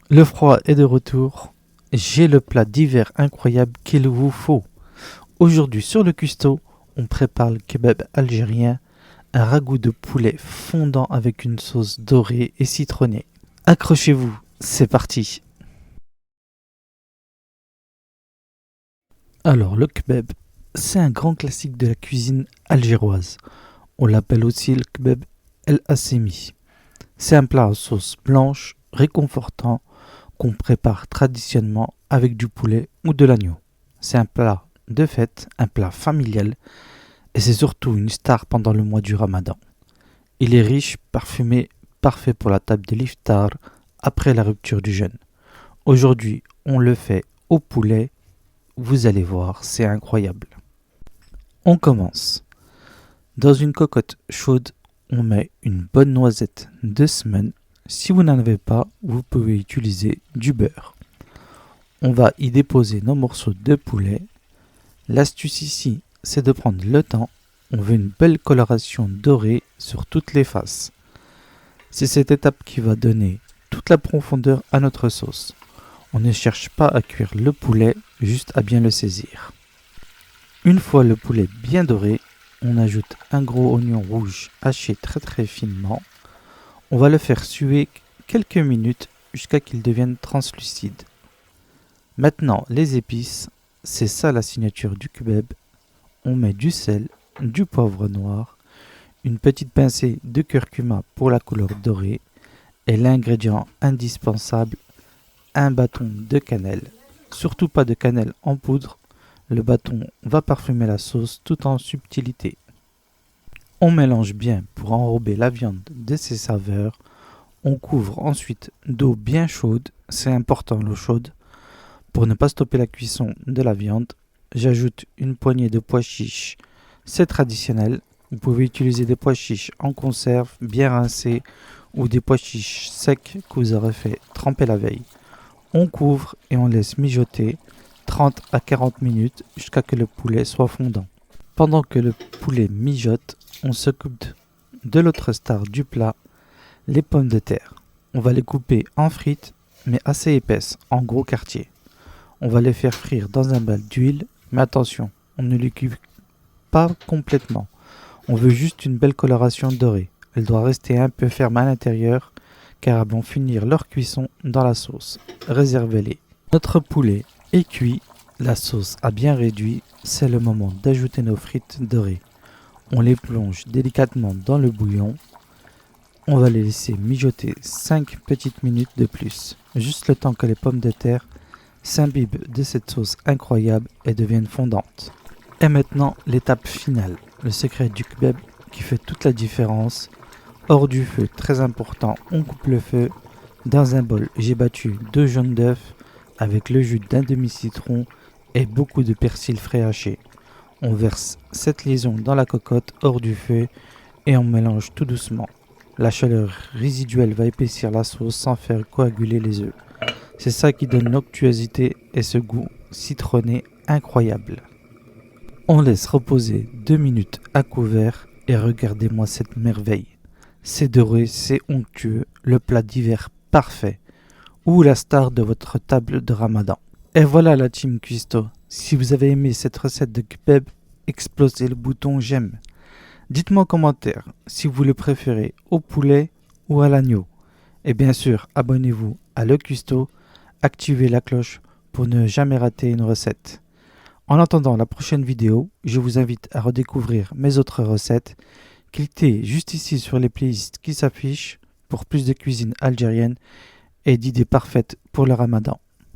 Le froid est de retour. J'ai le plat d'hiver incroyable qu'il vous faut. Aujourd'hui sur le cuistot, on prépare le kebab algérien, un ragoût de poulet fondant avec une sauce dorée et citronnée. Accrochez-vous, c'est parti. Alors le kebab, c'est un grand classique de la cuisine algéroise. On l'appelle aussi le kebab el Hassemi. C'est un plat à sauce blanche, réconfortant, qu'on prépare traditionnellement avec du poulet ou de l'agneau. C'est un plat de fête, un plat familial, et c'est surtout une star pendant le mois du Ramadan. Il est riche, parfumé, parfait pour la table de l'iftar après la rupture du jeûne. Aujourd'hui, on le fait au poulet. Vous allez voir, c'est incroyable. On commence. Dans une cocotte chaude, on met une bonne noisette de semaine. Si vous n'en avez pas, vous pouvez utiliser du beurre. On va y déposer nos morceaux de poulet. L'astuce ici, c'est de prendre le temps. On veut une belle coloration dorée sur toutes les faces. C'est cette étape qui va donner toute la profondeur à notre sauce. On ne cherche pas à cuire le poulet, juste à bien le saisir. Une fois le poulet bien doré, on ajoute un gros oignon rouge haché très finement. On va le faire suer quelques minutes jusqu'à qu'il devienne translucide. Maintenant, les épices, c'est ça la signature du kebab. On met du sel, du poivre noir, une petite pincée de curcuma pour la couleur dorée et l'ingrédient indispensable, un bâton de cannelle. Surtout pas de cannelle en poudre, le bâton va parfumer la sauce tout en subtilité. On mélange bien pour enrober la viande de ses saveurs. On couvre ensuite d'eau bien chaude, c'est important l'eau chaude. Pour ne pas stopper la cuisson de la viande, j'ajoute une poignée de pois chiches. C'est traditionnel. Vous pouvez utiliser des pois chiches en conserve, bien rincés, ou des pois chiches secs que vous aurez fait tremper la veille. On couvre et on laisse mijoter 30 à 40 minutes jusqu'à ce que le poulet soit fondant. Pendant que le poulet mijote, on s'occupe de l'autre star du plat, les pommes de terre. On va les couper en frites, mais assez épaisses, en gros quartiers. On va les faire frire dans un bol d'huile, mais attention, on ne les cuit pas complètement. On veut juste une belle coloration dorée. Elle doit rester un peu ferme à l'intérieur, car elles vont finir leur cuisson dans la sauce. Réservez-les. Notre poulet est cuit, la sauce a bien réduit, c'est le moment d'ajouter nos frites dorées. On les plonge délicatement dans le bouillon. On va les laisser mijoter 5 petites minutes de plus, juste le temps que les pommes de terre s'imbibent de cette sauce incroyable et deviennent fondantes. Et maintenant, l'étape finale, le secret du kebab qui fait toute la différence. Hors du feu, très important, on coupe le feu. Dans un bol, j'ai battu 2 jaunes d'œufs avec le jus d'un demi-citron et beaucoup de persil frais haché. On verse cette liaison dans la cocotte hors du feu et on mélange tout doucement. La chaleur résiduelle va épaissir la sauce sans faire coaguler les œufs. C'est ça qui donne l'onctuosité et ce goût citronné incroyable. On laisse reposer 2 minutes à couvert et regardez-moi cette merveille. C'est doré, c'est onctueux, le plat d'hiver parfait, ou la star de votre table de Ramadan. Et voilà la team Cuisto. Si vous avez aimé cette recette de kebab, explosez le bouton j'aime. Dites-moi en commentaire si vous le préférez au poulet ou à l'agneau. Et bien sûr, abonnez-vous à Le Cuisto, activez la cloche pour ne jamais rater une recette. En attendant la prochaine vidéo, je vous invite à redécouvrir mes autres recettes. Cliquez juste ici sur les playlists qui s'affichent pour plus de cuisine algérienne et d'idées parfaites pour le Ramadan.